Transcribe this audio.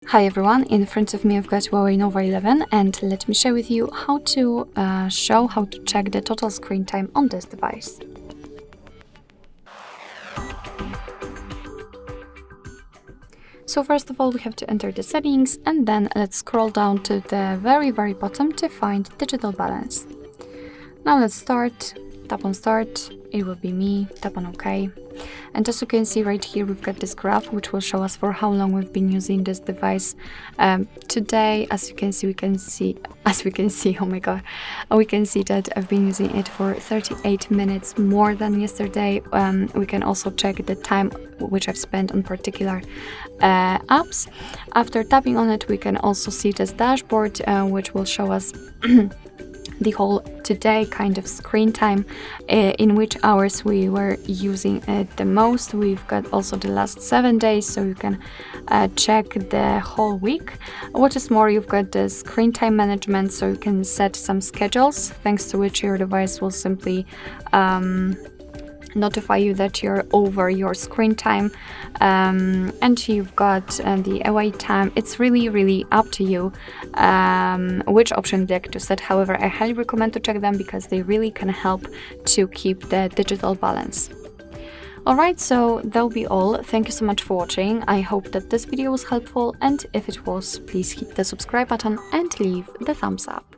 Hi everyone, in front of me I've got HUAWEI Nova 11 and let me share with you how to check the total screen time on this device. So first of all we have to enter the settings and then let's scroll down to the very bottom to find digital balance. Now let's start, tap on start, it will be me, tap on OK. And as you can see right here, we've got this graph which will show us for how long we've been using this device. Today, as we can see, oh my god, we can see that I've been using it for 38 minutes more than yesterday. We can also check the time which I've spent on particular apps. After tapping on it, we can also see this dashboard which will show us the whole today kind of screen time, in which hours we were using it the most. We've got also the last 7 days, so you can check the whole week. What is more, you've got the screen time management, so you can set some schedules, thanks to which your device will simply notify you that you're over your screen time. And you've got the away time. It's really up to you which option you'd like to set. However, I highly recommend to check them because they really can help to keep the digital balance. Alright, so that'll be all. Thank you so much for watching. I hope that this video was helpful, and if it was, please hit the subscribe button and leave the thumbs up.